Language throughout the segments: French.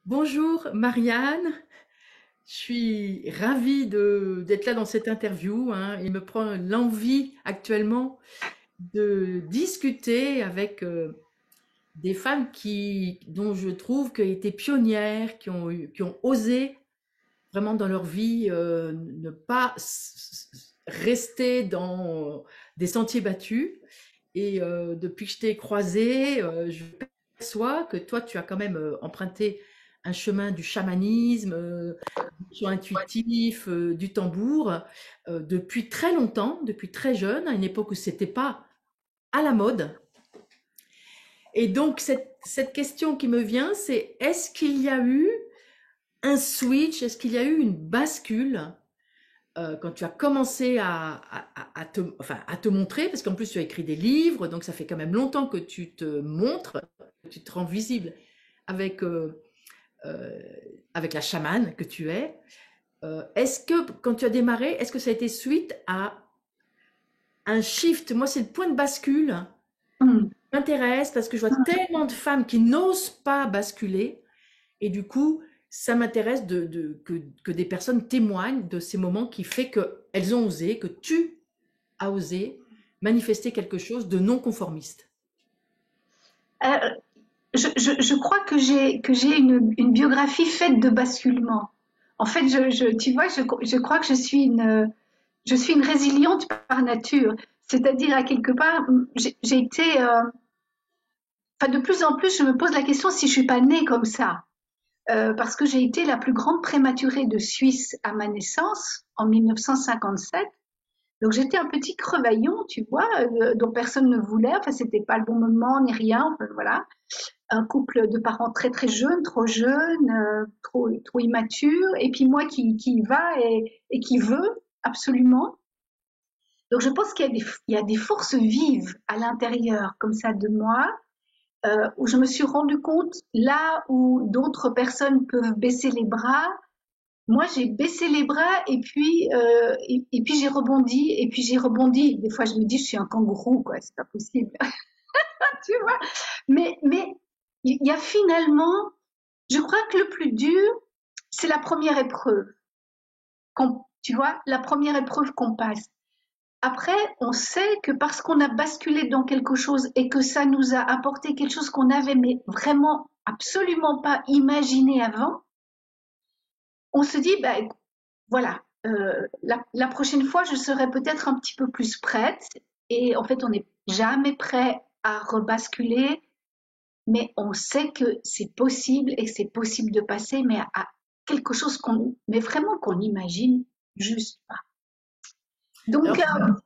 Bonjour Marianne, je suis ravie d'être là dans cette interview, hein. Il me prend l'envie actuellement de discuter avec des femmes dont je trouve qu'elles étaient pionnières, qui ont osé vraiment dans leur vie ne pas rester dans des sentiers battus. Et depuis que je t'ai croisée, je perçois que toi, tu as quand même emprunté un chemin du chamanisme, du chant intuitif, du tambour, depuis très longtemps, depuis très jeune, à une époque où c'était pas à la mode. Et donc, cette question qui me vient, c'est est-ce qu'il y a eu un switch, est-ce qu'il y a eu une bascule quand tu as commencé enfin, à te montrer, parce qu'en plus tu as écrit des livres, donc ça fait quand même longtemps que tu te montres, que tu te rends visible avec, euh, avec la chamane que tu es. Est-ce que quand tu as démarré, est-ce que ça a été suite à un shift? Moi, c'est le point de bascule Hmm. qui m'intéresse parce que je vois tellement de femmes qui n'osent pas basculer et du coup, ça m'intéresse que des personnes témoignent de ces moments qui fait qu'elles ont osé, que tu a osé manifester quelque chose de non conformiste. Euh, je crois que j'ai une biographie faite de basculements. En fait, tu vois, je crois que je suis une résiliente par nature. C'est-à-dire, à quelque part, j'ai été, enfin, de plus en plus, je me pose la question si je suis pas née comme ça. Parce que j'ai été la plus grande prématurée de Suisse à ma naissance en 1957. Donc j'étais un petit crevaillon, tu vois, dont personne ne voulait. Enfin, c'était pas le bon moment ni rien. Enfin, voilà, un couple de parents très très jeunes, trop jeunes, trop immatures. Et puis moi qui y va et qui veut absolument. Donc je pense qu'il y a des forces vives à l'intérieur comme ça de moi, où je me suis rendu compte là où d'autres personnes peuvent baisser les bras. Moi, j'ai baissé les bras et puis j'ai rebondi et puis j'ai rebondi. Des fois, je me dis, je suis un kangourou, quoi. C'est pas possible, tu vois. Mais il y a finalement, je crois que le plus dur, c'est la première épreuve. Tu vois, la première épreuve qu'on passe. Après, on sait que parce qu'on a basculé dans quelque chose et que ça nous a apporté quelque chose qu'on avait mais vraiment absolument pas imaginé avant, on se dit, bah, voilà, la prochaine fois, je serai peut-être un petit peu plus prête. Et en fait, on n'est jamais prêt à rebasculer, mais on sait que c'est possible et que c'est possible de passer, mais à quelque chose mais vraiment qu'on imagine juste pas. Donc, Alors,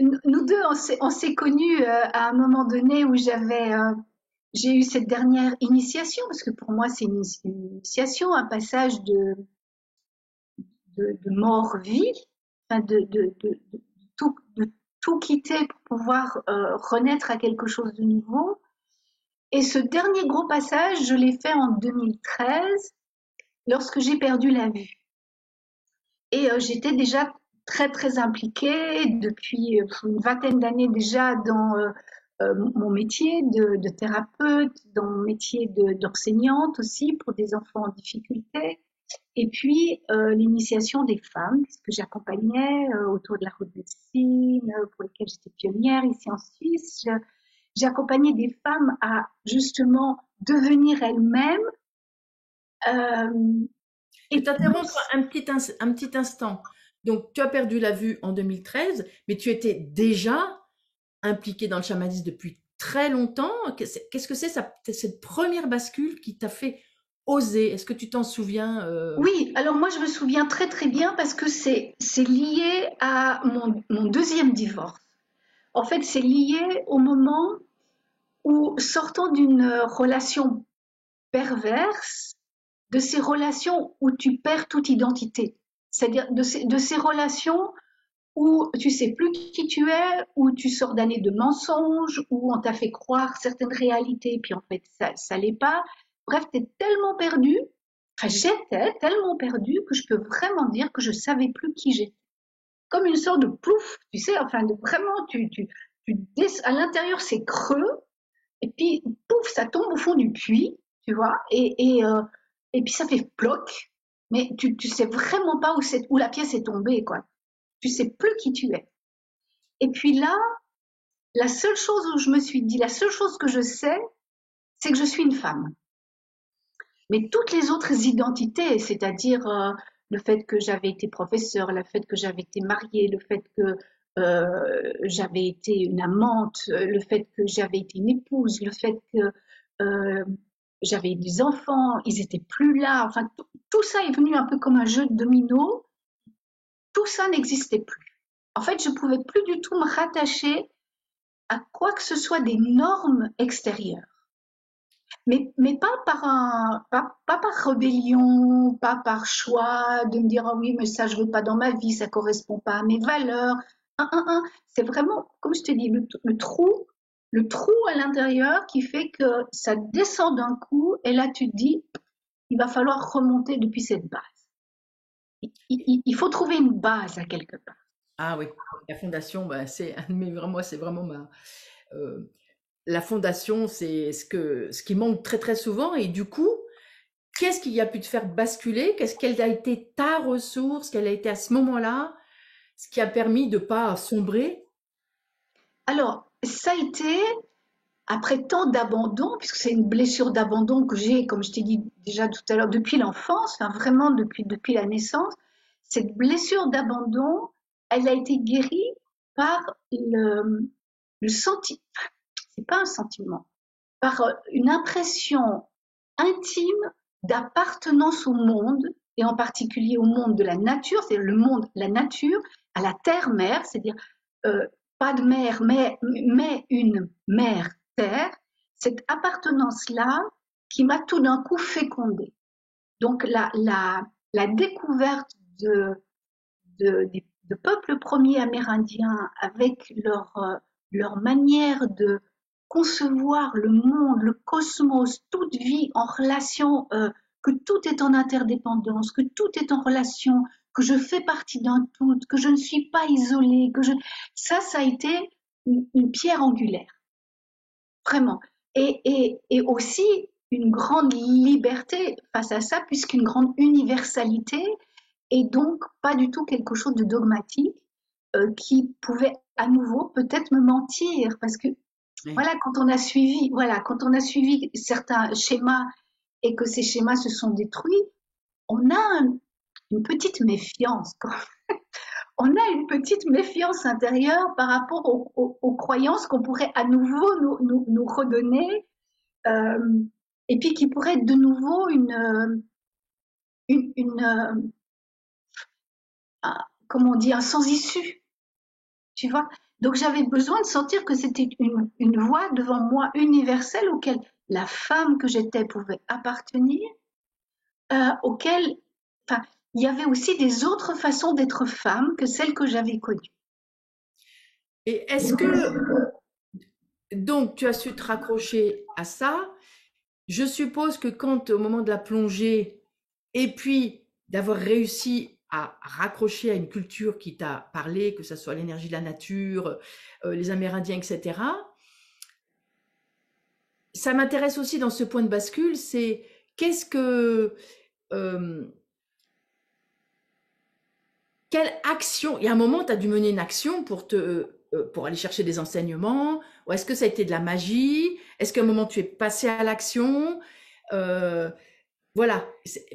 nous deux, on s'est connus à un moment donné où j'ai eu cette dernière initiation, parce que pour moi, c'est une initiation, un passage de mort-vie, enfin de tout quitter pour pouvoir renaître à quelque chose de nouveau. Et ce dernier gros passage, je l'ai fait en 2013, lorsque j'ai perdu la vue. Et j'étais déjà très très impliquée depuis une vingtaine d'années déjà dans mon métier de thérapeute, dans mon métier d'enseignante aussi pour des enfants en difficulté. Et puis l'initiation des femmes, puisque j'accompagnais autour de la route de Sine, pour lesquelles j'étais pionnière ici en Suisse. J'accompagnais des femmes à justement devenir elles-mêmes. Euh, je vais et t'interrompre plus, un petit instant. Donc, tu as perdu la vue en 2013, mais tu étais déjà impliqué dans le chamanisme depuis très longtemps. Qu'est-ce que c'est cette première bascule qui t'a fait oser? Est-ce que tu t'en souviens oui, alors moi je me souviens très très bien parce que c'est lié à mon deuxième divorce. En fait, c'est lié au moment où, sortant d'une relation perverse, de ces relations où tu perds toute identité. C'est-à-dire de ces relations où tu sais plus qui tu es, où tu sors d'années de mensonges, où on t'a fait croire certaines réalités, puis en fait ça l'est pas. Bref, t'es tellement perdu, enfin j'étais tellement perdu que je peux vraiment dire que je savais plus qui j'étais. Comme une sorte de plouf, tu sais, enfin de vraiment à l'intérieur c'est creux, et puis pouf, ça tombe au fond du puits, tu vois, et puis ça fait ploc, mais tu sais vraiment pas où la pièce est tombée, quoi. Tu sais plus qui tu es. Et puis là, la seule chose où je me suis dit, la seule chose que je sais, c'est que je suis une femme. Mais toutes les autres identités, c'est-à-dire le fait que j'avais été professeure, le fait que j'avais été mariée, le fait que j'avais été une amante, le fait que j'avais été une épouse, le fait que euh, j'avais des enfants, ils étaient plus là. Enfin, tout ça est venu un peu comme un jeu de domino. Tout ça n'existait plus. En fait, je pouvais plus du tout me rattacher à quoi que ce soit des normes extérieures. Mais pas par rébellion, pas par choix de me dire, ah oui, mais ça, je veux pas dans ma vie, ça correspond pas à mes valeurs. C'est vraiment, comme je te dis, le trou à l'intérieur qui fait que ça descend d'un coup et là, tu te dis, il va falloir remonter depuis cette base. Il faut trouver une base à quelque part. Ah oui, la fondation, bah, mais vraiment, c'est vraiment euh, la fondation, c'est ce qui manque très très souvent. Et du coup, qu'est-ce qui a pu te faire basculer? Quelle a été ta ressource? Quelle a été à ce moment-là ce qui a permis de pas sombrer? Alors, ça a été après tant d'abandon, puisque c'est une blessure d'abandon que j'ai, comme je t'ai dit déjà tout à l'heure, depuis l'enfance, enfin vraiment depuis la naissance, cette blessure d'abandon, elle a été guérie par le sentiment, c'est pas un sentiment, par une impression intime d'appartenance au monde, et en particulier au monde de la nature, c'est le monde, la nature, à la terre-mère, c'est-à-dire euh, pas de mère, mais une mère-terre, cette appartenance-là qui m'a tout d'un coup fécondée. Donc la découverte de peuples premiers amérindiens avec leur manière de concevoir le monde, le cosmos, toute vie en relation, que tout est en interdépendance, que tout est en relation, que je fais partie d'un tout, que je ne suis pas isolée, ça a été une pierre angulaire, vraiment. Et aussi une grande liberté face à ça, puisqu'une grande universalité, et donc pas du tout quelque chose de dogmatique qui pouvait à nouveau peut-être me mentir parce que Oui. quand on a suivi certains schémas et que ces schémas se sont détruits, on a une petite méfiance. On a une petite méfiance intérieure par rapport aux croyances qu'on pourrait à nouveau nous redonner euh, et puis qui pourrait être de nouveau une comment on dit, un sans issue. Tu vois. Donc j'avais besoin de sentir que c'était une voie devant moi universelle auquel la femme que j'étais pouvait appartenir, auquel, enfin, il y avait aussi des autres façons d'être femme que celles que j'avais connues. Et est-ce que, donc, tu as su te raccrocher à ça? Je suppose que quand, au moment de la plongée, et puis d'avoir réussi à raccrocher à une culture qui t'a parlé, que ce soit l'énergie de la nature, les Amérindiens, etc., ça m'intéresse aussi dans ce point de bascule, c'est qu'est-ce que, euh, quelle action, il y a un moment, tu as dû mener une action pour aller chercher des enseignements, ou est-ce que ça a été de la magie? Est-ce qu'à un moment tu es passé à l'action? Euh, Voilà,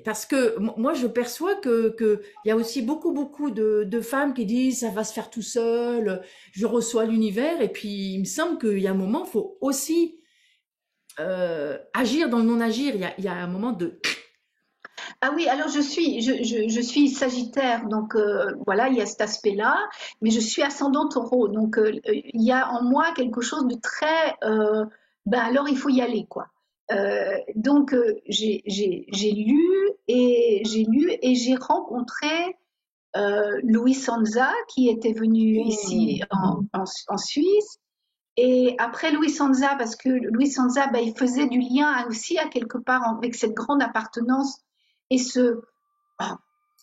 parce que moi je perçois que il y a aussi beaucoup de femmes qui disent ça va se faire tout seul, je reçois l'univers, et puis il me semble qu'il y a un moment, il faut aussi agir dans le non-agir. Il y a un moment de Ah oui, alors je suis Sagittaire, donc voilà, il y a cet aspect-là, mais je suis ascendant Taureau, donc il y a en moi quelque chose de très, ben alors il faut y aller, quoi. Donc j'ai lu et j'ai rencontré Louis Sanza qui était venu ici en Suisse. Et après Louis Sanza, parce que Louis Sanza, ben, il faisait du lien aussi à quelque part avec cette grande appartenance et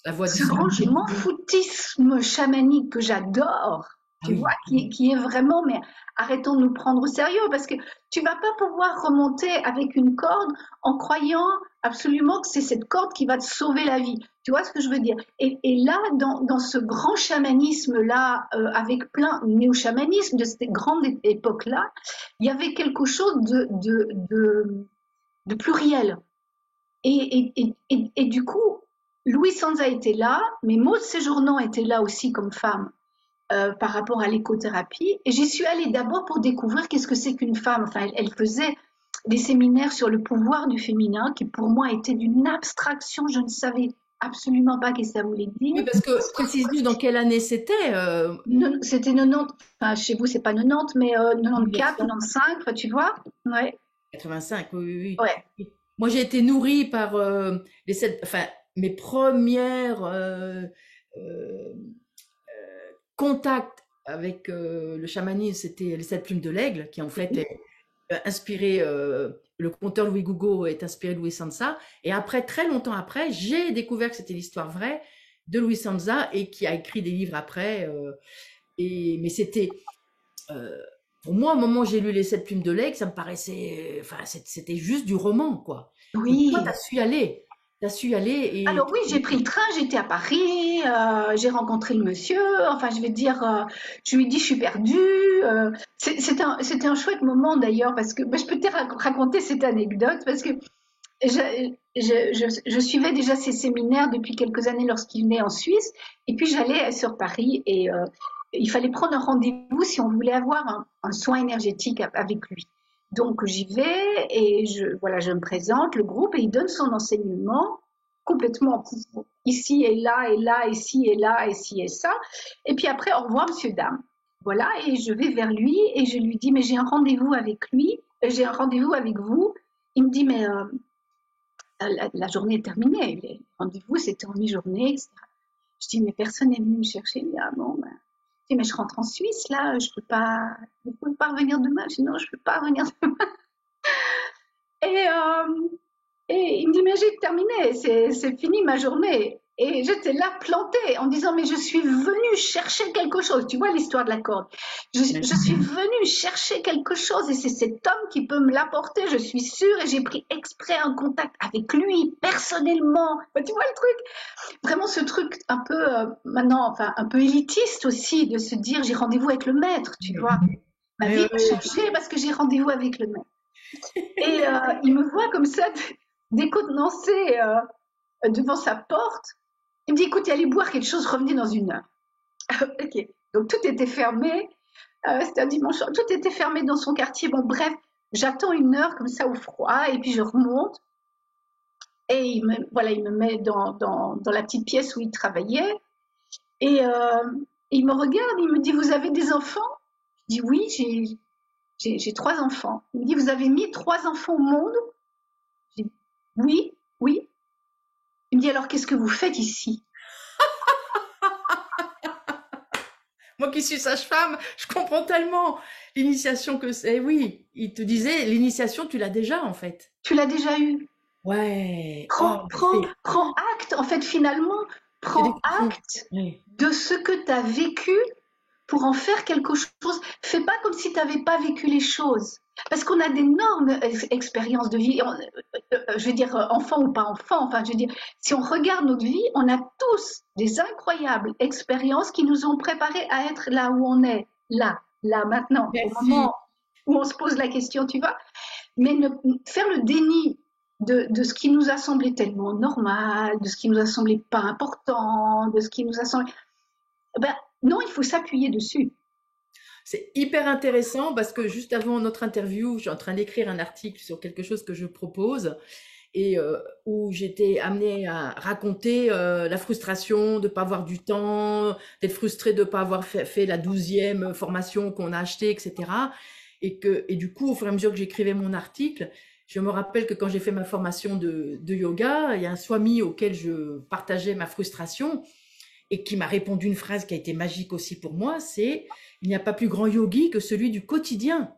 la voix du ce grand sang. je m'en foutisme chamanique que j'adore. tu vois, qui est vraiment, mais arrêtons de nous prendre au sérieux parce que tu vas pas pouvoir remonter avec une corde en croyant absolument que c'est cette corde qui va te sauver la vie. Tu vois ce que je veux dire? Et là, dans ce grand chamanisme-là, avec plein néo-chamanisme de cette grande époque-là, il y avait quelque chose de pluriel. Et du coup, Louis Sanza était là, mais Maud Séjournant était là aussi comme femme par rapport à l'écothérapie. Et j'y suis allée d'abord pour découvrir qu'est-ce que c'est qu'une femme. Enfin, elle faisait des séminaires sur le pouvoir du féminin qui pour moi était d'une abstraction. Je ne savais absolument pas ce que ça voulait dire. Oui, parce que précise-nous dans quelle année c'était. C'était 90, enfin chez vous c'est pas 90, mais 94, 1985, 95, enfin, tu vois. Ouais, oui, oui, ouais. oui. Moi, j'ai été nourrie par enfin, mes premières euh, contacts avec le chamanisme, c'était les 7 plumes de l'aigle, qui en fait est inspiré, le conteur Louis Gougaud est inspiré de Louis Sansa. Et après, très longtemps après, j'ai découvert que c'était l'histoire vraie de Louis Sansa et qui a écrit des livres après. Mais c'était, euh, pour moi, au moment où j'ai lu les 7 plumes de l'aigle, ça me paraissait, enfin, c'était juste du roman, quoi. Et toi, Oui. t'as su y aller et Alors oui, j'ai pris le train, j'étais à Paris, j'ai rencontré le monsieur, enfin je vais dire, je lui ai dit je suis perdue. C'était un chouette moment d'ailleurs parce que je peux te raconter cette anecdote parce que je suivais déjà ces séminaires depuis quelques années lorsqu'il venait en Suisse et puis j'allais sur Paris et il fallait prendre un rendez-vous si on voulait avoir un soin énergétique avec lui. Donc j'y vais et voilà, je me présente, le groupe, et il donne son enseignement complètement ici et là, ici et là, ici et ça. Et puis après, au revoir, monsieur, dame. Voilà, et je vais vers lui et je lui dis, mais j'ai un rendez-vous avec lui, j'ai un rendez-vous avec vous. Il me dit, mais la journée est terminée, les rendez-vous c'était en mi-journée, etc. Je dis, mais personne n'est venu me chercher. Il dit, ah bon, ben. Je dis, mais je rentre en Suisse là, je peux pas revenir demain. Je dis, non, je peux pas revenir demain. Et, euh, et il me dit, mais j'ai terminé, c'est fini ma journée. Et j'étais là plantée en disant, mais je suis venue chercher quelque chose. Tu vois l'histoire de la corde. Je suis venue chercher quelque chose et c'est cet homme qui peut me l'apporter, je suis sûre. Et j'ai pris exprès un contact avec lui personnellement. Tu vois le truc? Vraiment ce truc un peu maintenant, enfin un peu élitiste aussi, de se dire, j'ai rendez-vous avec le maître, tu oui, vois. Ma oui, vie oui, a oui. changé parce que j'ai rendez-vous avec le maître. Et il me voit comme ça, décontenancé devant sa porte. Il me dit, écoute, allez boire quelque chose, revenez dans 1 heure. Ok. Donc tout était fermé. C'était un dimanche soir. Tout était fermé dans son quartier. Bon, bref, j'attends 1 heure comme ça au froid et puis je remonte. Et voilà, il me met dans la petite pièce où il travaillait. Et il me regarde, il me dit, vous avez des enfants? Je dis, oui, j'ai 3 enfants. Il me dit, vous avez mis 3 enfants au monde? Je dis, oui, oui. Il me dit, alors qu'est-ce que vous faites ici? Moi qui suis sage-femme, je comprends tellement l'initiation que c'est. Oui, il te disait, l'initiation, tu l'as déjà en fait. Tu l'as déjà eu. Ouais. Oh, Prends acte, en fait, finalement, c'est des prends questions. acte Oui. de ce que tu as vécu pour en faire quelque chose. Fais pas comme si tu n'avais pas vécu les choses. Parce qu'on a d'énormes expériences de vie. Je veux dire, enfant ou pas enfant, enfin, je veux dire, si on regarde notre vie, on a tous des incroyables expériences qui nous ont préparés à être là où on est, là, maintenant, au Merci. moment où on se pose la question, tu vois. Mais faire le déni de ce qui nous a semblé tellement normal, de ce qui nous a semblé pas important, de ce qui nous a semblé. Ben, non, il faut s'appuyer dessus. C'est hyper intéressant parce que juste avant notre interview, je suis en train d'écrire un article sur quelque chose que je propose et où j'étais amenée à raconter la frustration de ne pas avoir du temps, d'être frustrée de ne pas avoir fait la 12e formation qu'on a achetée, etc. Et du coup, au fur et à mesure que j'écrivais mon article, je me rappelle que quand j'ai fait ma formation de yoga, il y a un swami auquel je partageais ma frustration et qui m'a répondu une phrase qui a été magique aussi pour moi, c'est il n'y a pas plus grand yogi que celui du quotidien.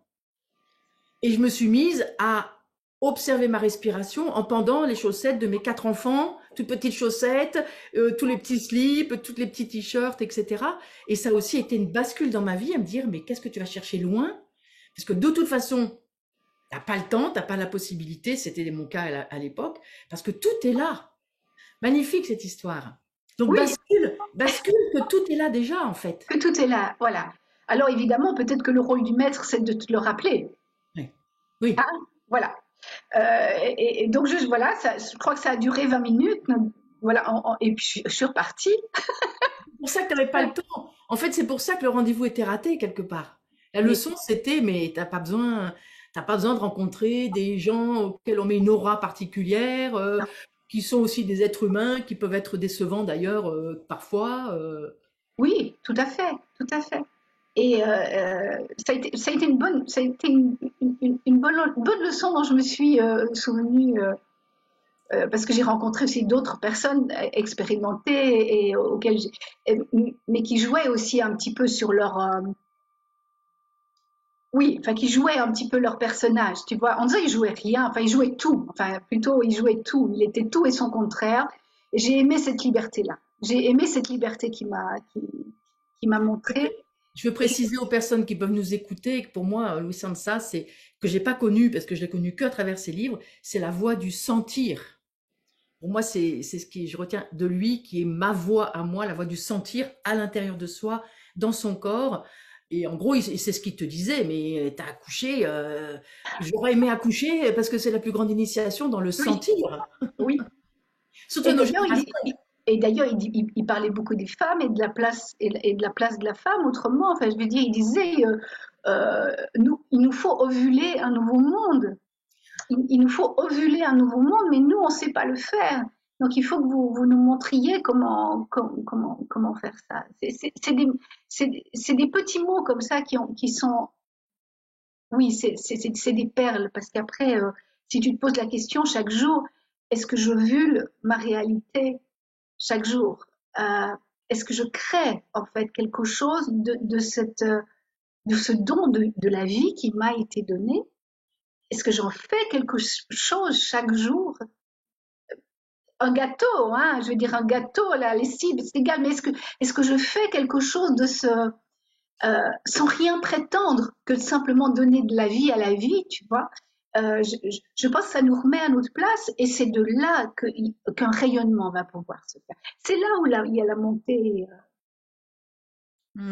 Et je me suis mise à observer ma respiration en pendant les chaussettes de mes 4 enfants toutes petites chaussettes, tous les petits slips, toutes les petits t-shirts, etc. Et ça a aussi été une bascule dans ma vie à me dire, mais qu'est-ce que tu vas chercher loin? Parce que de toute façon, t'as pas le temps, t'as pas la possibilité, c'était mon cas à l'époque, parce que tout est là. Magnifique cette histoire. Donc Oui, bascule que tout est là déjà en fait. que tout est là, voilà. Alors évidemment, peut-être que le rôle du maître, c'est de te le rappeler. Oui. Oui. Hein, voilà. Et donc, voilà, je crois que ça a duré 20 minutes. Voilà, et puis je suis repartie. C'est pour ça que tu n'avais pas le temps. En fait, c'est pour ça que le rendez-vous était raté quelque part. La Mais leçon, c'était, mais t'as pas besoin de rencontrer des gens auxquels on met une aura particulière, non, qui sont aussi des êtres humains, qui peuvent être décevants d'ailleurs parfois. oui, tout à fait, tout à fait. Et ça a été une bonne, ça a été bonne leçon dont je me suis souvenue parce que j'ai rencontré aussi d'autres personnes expérimentées et auxquelles mais qui jouaient aussi un petit peu sur leur, oui, enfin qui jouaient un petit peu leur personnage, tu vois. On dirait qu'ils jouaient rien, enfin ils jouaient tout, enfin plutôt ils jouaient tout. Il était tout et son contraire. Et j'ai aimé cette liberté-là. J'ai aimé cette liberté qui m'a montré. Je veux préciser aux personnes qui peuvent nous écouter que pour moi, Louis Sansa, c'est que j'ai pas connu, parce que je l'ai connu que à travers ses livres, c'est la voix du sentir. Pour moi, c'est ce que je retiens de lui, qui est ma voix à moi, la voix du sentir à l'intérieur de soi, dans son corps. Et en gros, c'est ce qu'il te disait, mais t'as accouché, j'aurais aimé accoucher parce que c'est la plus grande initiation dans le Oui, sentir, oui. surtout à Et nos d'ailleurs, générations. il parlait beaucoup des femmes et de la place et de la place de la femme autrement. Enfin, je veux dire, il disait, il nous faut ovuler un nouveau monde. Il nous faut ovuler un nouveau monde, mais nous, on ne sait pas le faire. Donc, il faut que vous nous montriez comment faire ça. C'est des petits mots comme ça qui sont, oui, c'est des perles, parce qu'après, si tu te poses la question chaque jour, est-ce que j'ovule ma réalité chaque jour? Euh, Est-ce que je crée en fait quelque chose de ce don de la vie qui m'a été donné? Est-ce que j'en fais quelque chose chaque jour? Un gâteau, hein, je veux dire un gâteau, la lessive, c'est égal, mais est-ce que je fais quelque chose de sans rien prétendre que de simplement donner de la vie à la vie, tu vois? Je pense que ça nous remet à notre place et c'est de là qu'un rayonnement va pouvoir se faire. C'est là où il y a la montée,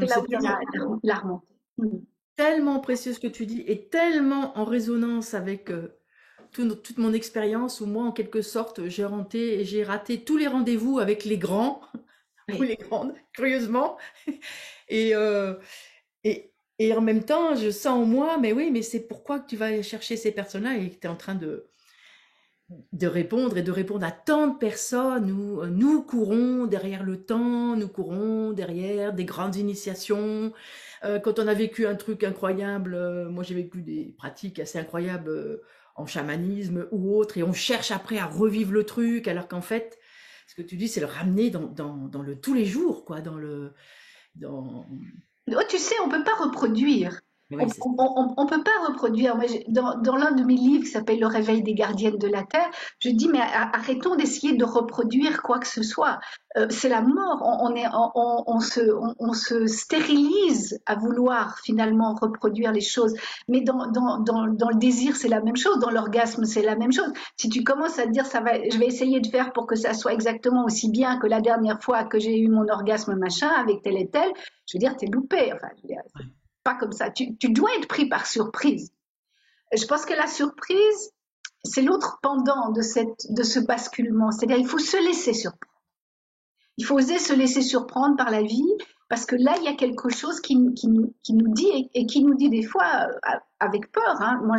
c'est là où C'est il y a la remontée. Mm. tellement précieux ce que tu dis et tellement en résonance avec toute mon expérience où moi, en quelque sorte, j'ai raté tous les rendez-vous avec les grands ou Oui. les grandes, curieusement. Et, et en même temps, je sens en moi, mais oui, mais c'est pourquoi que tu vas aller chercher ces personnes-là et que tu es en train de répondre et de répondre à tant de personnes où nous courons derrière le temps, nous courons derrière des grandes initiations. Quand on a vécu un truc incroyable, moi j'ai vécu des pratiques assez incroyables en chamanisme ou autre, et on cherche après à revivre le truc, alors qu'en fait, ce que tu dis, c'est le ramener dans le tous les jours, quoi, dans... Oh, tu sais, on peut pas reproduire. Oui, c'est ça. On peut pas reproduire. Moi, dans l'un de mes livres qui s'appelle Le réveil des gardiennes de la Terre, je dis mais arrêtons d'essayer de reproduire quoi que ce soit. C'est la mort. On se stérilise à vouloir finalement reproduire les choses. Mais dans le désir, c'est la même chose. Dans l'orgasme, c'est la même chose. Si tu commences à te dire je vais essayer de faire pour que ça soit exactement aussi bien que la dernière fois que j'ai eu mon orgasme machin avec tel et tel, je veux dire, t'es loupé. Enfin, je veux dire, c'est pas comme ça. Tu dois être pris par surprise. Je pense que la surprise, c'est l'autre pendant de ce basculement. C'est-à-dire, il faut se laisser surprendre. Il faut oser se laisser surprendre par la vie, parce que là, il y a quelque chose qui nous dit, et qui nous dit des fois avec peur. Hein. Moi,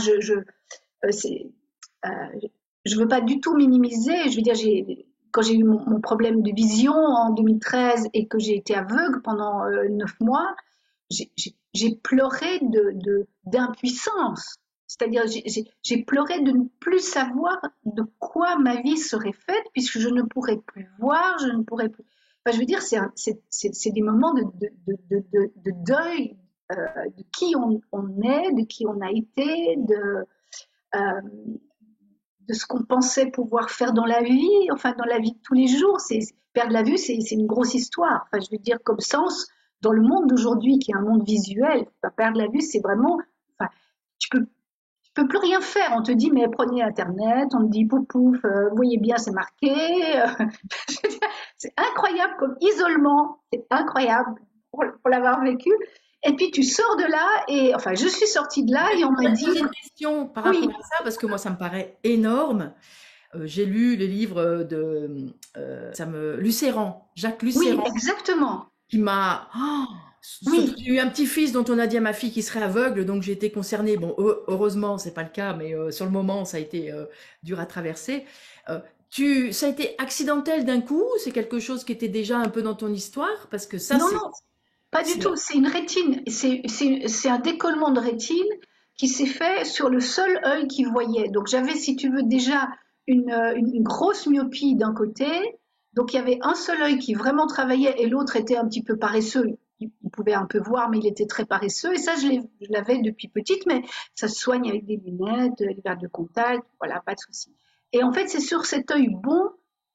c'est, euh, je veux pas du tout minimiser. Je veux dire, quand j'ai eu mon problème de vision en 2013 et que j'ai été aveugle pendant 9 mois, j'ai pleuré d'impuissance. C'est-à-dire, j'ai pleuré de ne plus savoir de quoi ma vie serait faite, puisque je ne pourrais plus voir, je ne pourrais plus. Enfin, je veux dire, c'est des moments de deuil de qui on est, de qui on a été, euh, de ce qu'on pensait pouvoir faire dans la vie, enfin dans la vie de tous les jours. Perdre la vue, c'est une grosse histoire. Enfin, je veux dire, comme sens, dans le monde d'aujourd'hui, qui est un monde visuel, perdre la vue, c'est vraiment, enfin, tu peux, tu peux plus rien faire. On te dit, mais prenez Internet, on te dit, pouf, pouf, vous voyez bien, c'est marqué. Je veux dire, c'est incroyable comme isolement, c'est incroyable pour l'avoir vécu. Et puis tu sors de là, et enfin, je suis sortie de là et on m'a Je vais te dit, poser une question par rapport oui, à ça, parce que moi, ça me paraît énorme. J'ai lu les livres de Lucéran, Jacques oui, Lucéran, exactement. qui m'a... Oh, surtout Oui, que j'ai eu un petit-fils dont on a dit à ma fille qu'il serait aveugle, donc j'ai été concernée. Bon, heureusement, c'est pas le cas, mais sur le moment, ça a été dur à traverser. Ça a été accidentel d'un coup, ou c'est quelque chose qui était déjà un peu dans ton histoire? Parce que ça, non, non, pas du tout. c'est- C'est une rétine. C'est un décollement de rétine qui s'est fait sur le seul œil qui voyait. Donc j'avais, si tu veux, déjà une grosse myopie d'un côté. Donc il y avait un seul œil qui vraiment travaillait et l'autre était un petit peu paresseux. Il pouvait un peu voir, mais il était très paresseux. Et ça, je l'avais depuis petite, mais ça se soigne avec des lunettes, des verres de contact. Voilà, pas de souci. Et en fait, c'est sur cet œil bon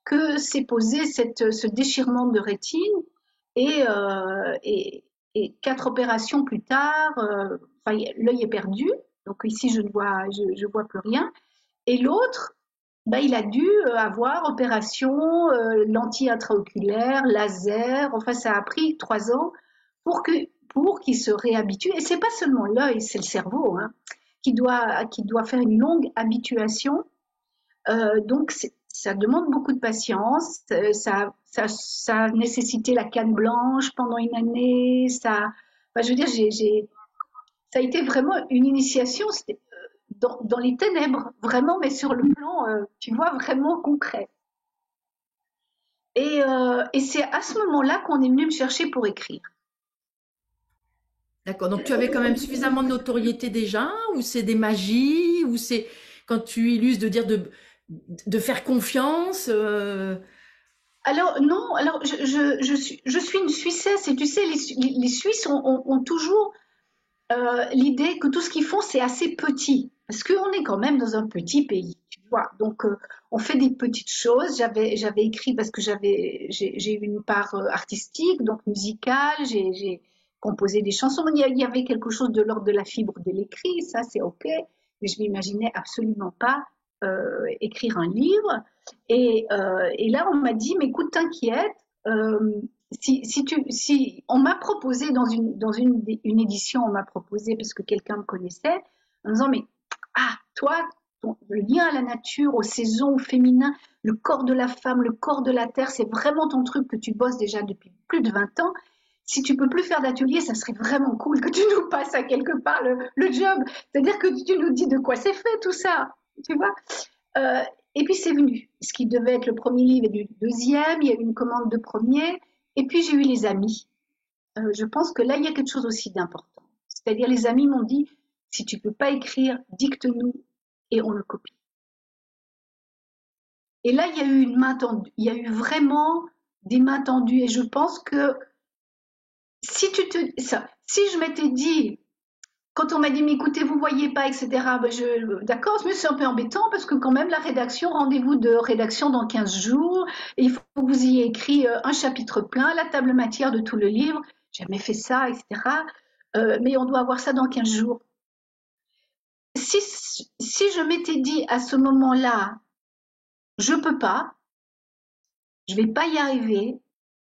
que s'est posé ce déchirement de rétine. Et, euh, et, et 4 opérations plus tard, enfin, l'œil est perdu. Donc ici, je vois plus rien. Et l'autre, ben, il a dû avoir opération, lentille intraoculaire, laser. Enfin, ça a pris 3 ans pour que pour qu'il se réhabitue. Et c'est pas seulement l'œil, c'est le cerveau, hein, qui doit faire une longue habituation. Donc, ça demande beaucoup de patience. Ça a nécessité la canne blanche pendant une année. Enfin, je veux dire, ça a été vraiment une initiation dans les ténèbres, vraiment, mais sur le plan, tu vois, vraiment concret. Et c'est à ce moment-là qu'on est venu me chercher pour écrire. D'accord. Donc tu avais quand même suffisamment de notoriété déjà, ou c'est des magies, ou c'est quand tu illustres de dire de faire confiance. Alors non, alors je suis une Suissesse et tu sais, les Suisses ont toujours l'idée que tout ce qu'ils font, c'est assez petit. Parce qu'on est quand même dans un petit pays, tu vois. Donc, on fait des petites choses. J'avais écrit parce que j'ai eu une part artistique, donc musicale. J'ai composé des chansons. Il y avait quelque chose de l'ordre de la fibre de l'écrit, ça c'est OK. Mais je m'imaginais absolument pas écrire un livre. Et là, on m'a dit, mais écoute, t'inquiète, euh, si on m'a proposé une édition, on m'a proposé parce que quelqu'un me connaissait, en disant mais toi, le lien à la nature, aux saisons, au féminin, le corps de la femme, le corps de la terre, c'est vraiment ton truc que tu bosses déjà depuis plus de 20 ans. Si tu peux plus faire d'atelier, ça serait vraiment cool que tu nous passes à quelque part le job. C'est-à-dire que tu nous dis de quoi c'est fait tout ça, tu vois. Euh, et puis c'est venu. Ce qui devait être le premier livre est du deuxième. Il y a eu une commande de premier. Et puis j'ai eu les amis. Je pense que là, il y a quelque chose aussi d'important. C'est-à-dire les amis m'ont dit, si tu peux pas écrire, dicte-nous et on le copie. Et là, il y a eu une main tendue. Il y a eu vraiment des mains tendues. Et je pense que si je m'étais dit, quand on m'a dit, mais écoutez, vous voyez pas, etc., ben d'accord, mais c'est un peu embêtant parce que quand même, la rédaction, rendez-vous de rédaction dans 15 jours, et il faut que vous ayez écrit un chapitre plein, la table matière de tout le livre. J'ai jamais fait ça, etc. Mais on doit avoir ça dans 15 jours. Si je m'étais dit à ce moment-là, je peux pas, je vais pas y arriver,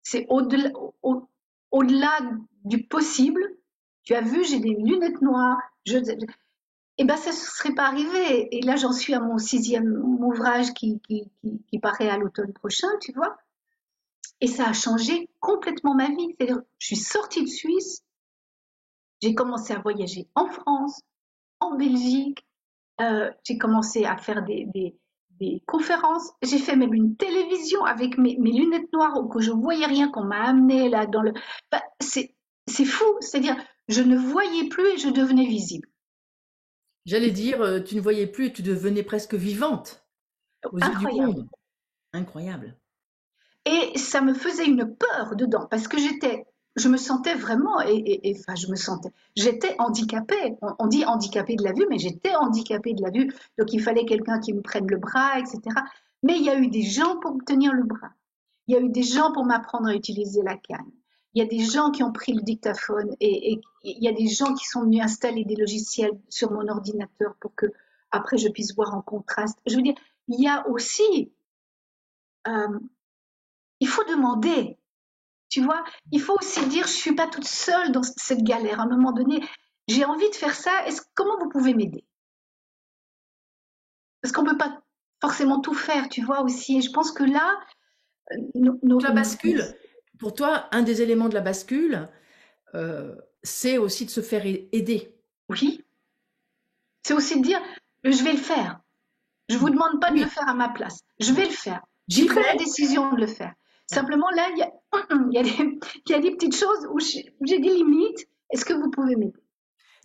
c'est au-delà du possible. Tu as vu, j'ai des lunettes noires, eh ben, ça ne serait pas arrivé. Et là, j'en suis à mon 6e ouvrage qui paraît à l'automne prochain, tu vois. Et ça a changé complètement ma vie. C'est-à-dire, je suis sortie de Suisse, j'ai commencé à voyager en France, en Belgique, j'ai commencé à faire des conférences. J'ai fait même une télévision avec mes lunettes noires où que je voyais rien, qu'on m'a amené là dans le. Bah, c'est fou. C'est-à-dire, je ne voyais plus et je devenais visible. J'allais dire, tu ne voyais plus et tu devenais presque vivante aux yeux du Incroyable. monde. Incroyable. Et ça me faisait une peur dedans parce que j'étais je me sentais vraiment, enfin, je me sentais, j'étais handicapée. On dit handicapée de la vue, mais j'étais handicapée de la vue. Donc, il fallait quelqu'un qui me prenne le bras, etc. Mais il y a eu des gens pour me tenir le bras. Il y a eu des gens pour m'apprendre à utiliser la canne. Il y a des gens qui ont pris le dictaphone et il y a des gens qui sont venus installer des logiciels sur mon ordinateur pour que après je puisse voir en contraste. Je veux dire, il y a aussi, euh, il faut demander. Tu vois, il faut aussi dire, je suis pas toute seule dans cette galère. À un moment donné, j'ai envie de faire ça. Comment vous pouvez m'aider? Parce qu'on peut pas forcément tout faire, tu vois aussi. Et je pense que là, Donc la bascule, pour toi, un des éléments de la bascule, c'est aussi de se faire aider. oui, c'est aussi de dire, je vais le faire. Je vous demande pas de le Oui, faire à ma place. Je vais le faire. J'ai j'y pris la vais. décision de le faire. Ouais. Simplement, là, il y a il y a des petites choses où j'ai des limites. Est-ce que vous pouvez m'aider?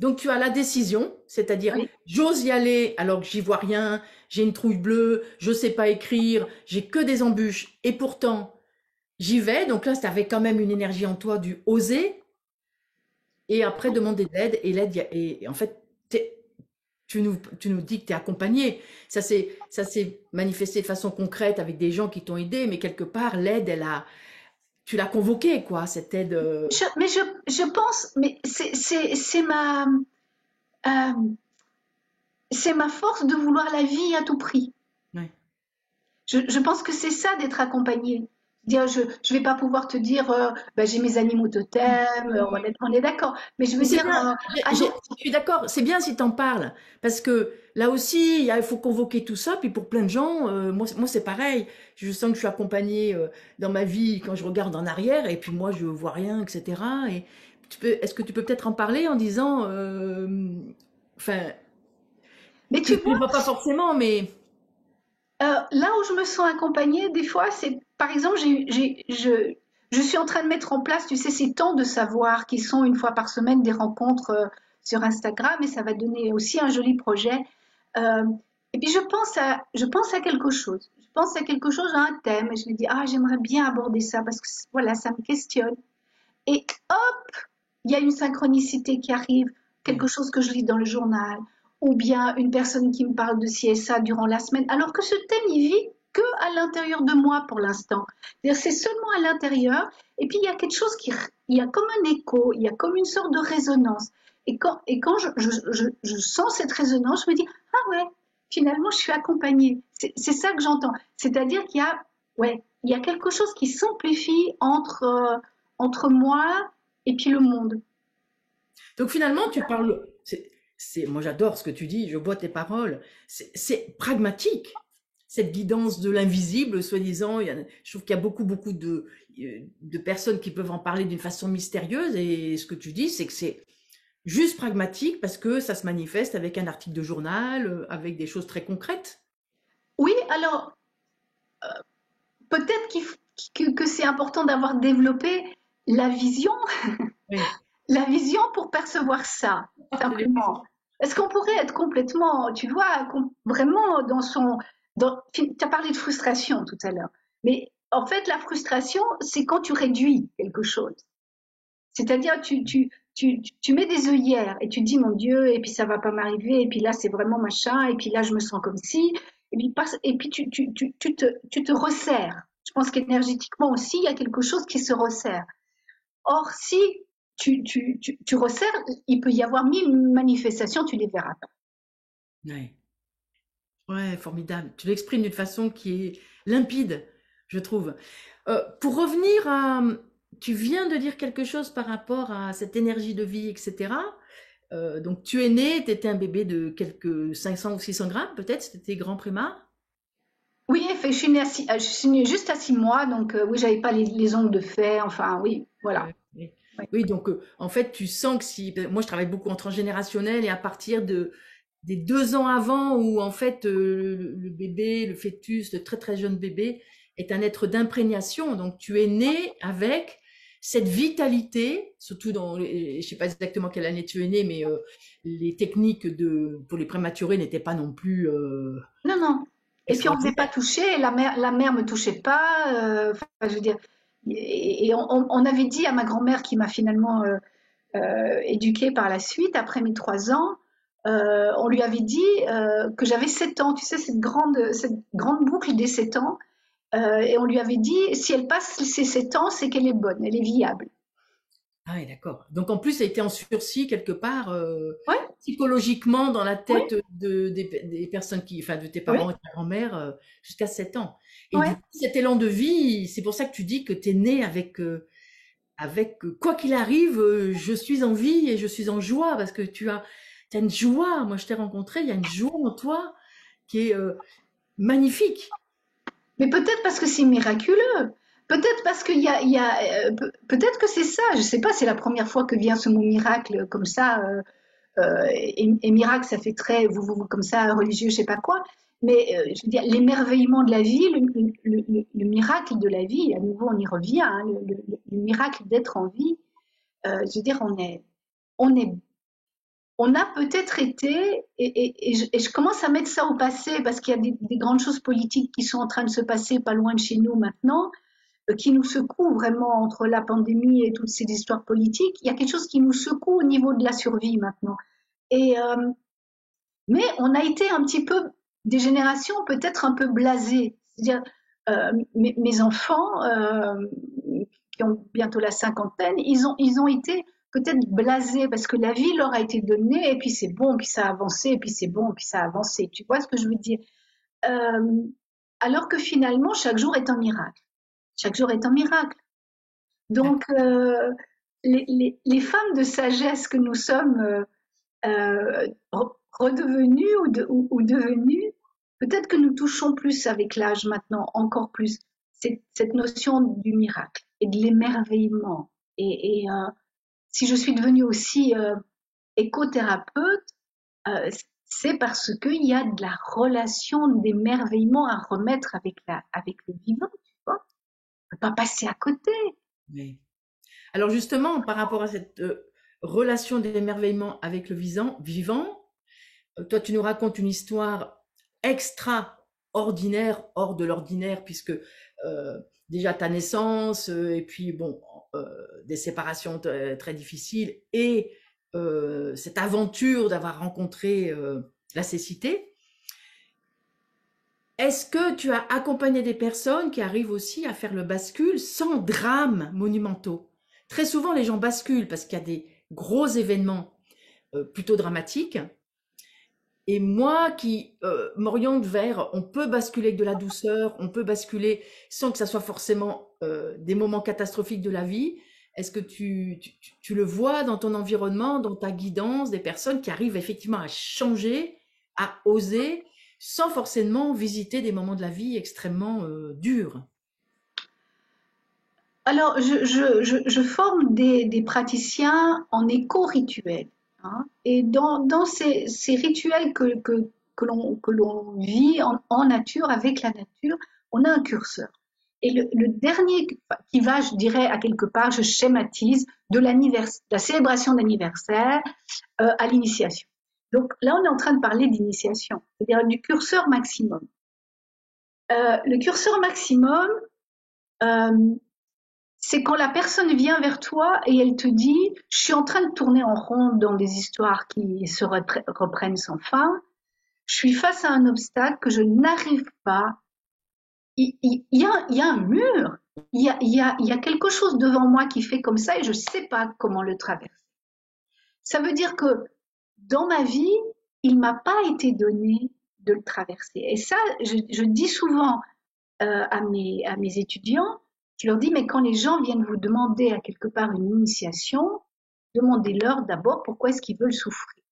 Donc tu as la décision, c'est-à-dire Oui, j'ose y aller alors que j'y vois rien, j'ai une trouille bleue, je sais pas écrire, j'ai que des embûches et pourtant j'y vais. Donc là, tu avais quand même une énergie en toi du oser et après demander de l'aide et l'aide et en fait tu nous dis que tu es accompagné. Ça s'est manifesté de façon concrète avec des gens qui t'ont aidé, mais quelque part l'aide tu l'as convoquée quoi, cette aide. mais je pense, mais euh, c'est ma force de vouloir la vie à tout prix. Ouais. Je pense que c'est ça d'être accompagné. Dire, je vais pas pouvoir te dire, ben, j'ai mes animaux totems, on est d'accord. Mais je Mais veux c'est dire, bien, allons, je suis d'accord, c'est bien si tu en parles, parce que là aussi, il faut convoquer tout ça, puis pour plein de gens, moi c'est pareil, je sens que je suis accompagnée dans ma vie quand je regarde en arrière, et puis moi je vois rien, etc. Et est-ce que tu peux peut-être en parler en disant, enfin, mais que tu tu ne vois, vois pas forcément, mais là où je me sens accompagnée, des fois, c'est, par exemple, je suis en train de mettre en place, tu sais, ces temps de savoir qui sont une fois par semaine des rencontres sur Instagram, et ça va donner aussi un joli projet. Euh, et puis je pense à quelque chose. Je pense à quelque chose, à un thème, et je me dis, ah, j'aimerais bien aborder ça parce que voilà, ça me questionne. Et hop, il y a une synchronicité qui arrive, quelque chose que je lis dans le journal, ou bien une personne qui me parle de ci et ça durant la semaine, alors que ce thème, il vit que à l'intérieur de moi pour l'instant. C'est seulement à l'intérieur, et puis il y a quelque chose il y a comme un écho, il y a comme une sorte de résonance. Et quand je sens cette résonance, je me dis, ah ouais, finalement, je suis accompagnée. C'est ça que j'entends. C'est-à-dire qu'il y a, ouais, il y a quelque chose qui s'amplifie entre moi et puis le monde. donc finalement tu parles, moi j'adore ce que tu dis, je bois tes paroles, c'est pragmatique. Cette guidance de l'invisible, soi-disant, je trouve qu'il y a beaucoup de personnes qui peuvent en parler d'une façon mystérieuse et ce que tu dis, c'est que c'est juste pragmatique parce que ça se manifeste avec un article de journal, avec des choses très concrètes. Oui, alors peut-être que c'est important d'avoir développé la vision, Oui, la vision pour percevoir ça, absolument. simplement. Est-ce qu'on pourrait être complètement, tu vois, vraiment dans son... Tu as parlé de frustration tout à l'heure, mais en fait, la frustration, c'est quand tu réduis quelque chose. C'est-à-dire, tu mets des œillères et tu te dis, mon Dieu, et puis ça va pas m'arriver, et puis là, c'est vraiment machin, et puis là, je me sens comme si, et puis tu te resserres. Je pense qu'énergétiquement aussi, il y a quelque chose qui se resserre. Or, si tu resserres, il peut y avoir mille manifestations, tu les verras pas. Ouais. Ouais, formidable. Tu l'exprimes d'une façon qui est limpide, je trouve. Pour revenir à, tu viens de dire quelque chose par rapport à cette énergie de vie, etc. Donc tu es né, tu étais un bébé de quelques 500 ou 600 grammes, peut-être, c'était grand prémat. Oui, je suis née, je suis née juste à 6 mois, donc oui, j'avais pas les ongles de fer, enfin, oui, voilà. Oui, Ouais. oui, donc en fait, tu sens que si, moi je travaille beaucoup en transgénérationnel et à partir des 2 ans avant où en fait le bébé, le fœtus, le très très jeune bébé est un être d'imprégnation, donc tu es né avec cette vitalité, surtout je sais pas exactement quelle année tu es né, mais les techniques pour les prématurés n'étaient pas non plus Non, non. Et puis on ne faisait pas extraordinaires. toucher, la mère me touchait pas. Enfin, je veux dire, et on avait dit à ma grand-mère qui m'a finalement éduquée par la suite, après mes 3 ans, on lui avait dit que j'avais 7 ans, tu sais, cette grande boucle des 7 ans. Et on lui avait dit, si elle passe ses 7 ans, c'est qu'elle est bonne, elle est viable. Ah oui, d'accord. Donc en plus, ça a été en sursis quelque part, Ouais, psychologiquement dans la oui, tête des personnes enfin de tes parents oui, et de ta grand-mère, jusqu'à 7 ans. Et du ouais. coup, cet élan de vie, c'est pour ça que tu dis que tu es né avec quoi qu'il arrive, je suis en vie et je suis en joie parce que tu as une joie. Moi, je t'ai rencontré, il y a une joie en toi qui est magnifique. Mais peut-être parce que c'est miraculeux. Peut-être parce peut-être que c'est ça. Je sais pas. C'est la première fois que vient ce mot miracle comme ça. Et miracle, ça fait très comme ça religieux, je sais pas quoi. Mais je veux dire, l'émerveillement de la vie, le miracle de la vie. À nouveau, on y revient. Hein, le miracle d'être en vie. Je veux dire, on est on a peut-être été, et je commence à mettre ça au passé parce qu'il y a des grandes choses politiques qui sont en train de se passer pas loin de chez nous maintenant, qui nous secouent vraiment entre la pandémie et toutes ces histoires politiques. Il y a quelque chose qui nous secoue au niveau de la survie maintenant. Et, mais on a été un petit peu des générations peut-être un peu blasées. C'est-à-dire, mes enfants, qui ont bientôt la cinquantaine, ils ont été peut-être blasés parce que la vie leur a été donnée et puis c'est bon, puis ça a avancé, et puis c'est bon, puis ça a avancé. Tu vois ce que je veux dire? Euh, alors que finalement, chaque jour est un miracle. Chaque jour est un miracle. Donc, les femmes de sagesse que nous sommes redevenues ou devenues, peut-être que nous touchons plus avec l'âge maintenant, encore plus, cette notion du miracle et de l'émerveillement. Si je suis devenue aussi écothérapeute, euh, c'est parce qu'il y a de la relation d'émerveillement à remettre avec le vivant, tu vois. On ne peut pas passer à côté. Oui. Alors justement, par rapport à cette relation d'émerveillement avec le vivant, toi, tu nous racontes une histoire extraordinaire, hors de l'ordinaire, puisque déjà ta naissance, et puis bon, des séparations très difficiles, et cette aventure d'avoir rencontré la cécité. Est-ce que tu as accompagné des personnes qui arrivent aussi à faire le bascule sans drames monumentaux? Très souvent, les gens basculent parce qu'il y a des gros événements plutôt dramatiques. Et moi qui m'oriente vers, on peut basculer avec de la douceur, on peut basculer sans que ça soit forcément des moments catastrophiques de la vie. Est-ce que tu le vois dans ton environnement, dans ta guidance, des personnes qui arrivent effectivement à changer, à oser, sans forcément visiter des moments de la vie extrêmement durs? Alors, je forme des praticiens en éco-rituels. Hein, et dans ces rituels que l'on vit en nature, avec la nature, on a un curseur. Et le dernier qui va, je dirais, à quelque part, je schématise, de la célébration d'anniversaire à l'initiation. Donc là, on est en train de parler d'initiation, c'est-à-dire du curseur maximum. Le curseur maximum, euh, c'est quand la personne vient vers toi et elle te dit, je suis en train de tourner en rond dans des histoires qui se reprennent sans fin, je suis face à un obstacle que je n'arrive pas, il y a un mur, il y a quelque chose devant moi qui fait comme ça et je ne sais pas comment le traverser. Ça veut dire que dans ma vie, il m'a pas été donné de le traverser. Et ça, je dis souvent à mes étudiants, je leur dis, mais quand les gens viennent vous demander à quelque part une initiation, demandez-leur d'abord pourquoi est-ce qu'ils veulent souffrir.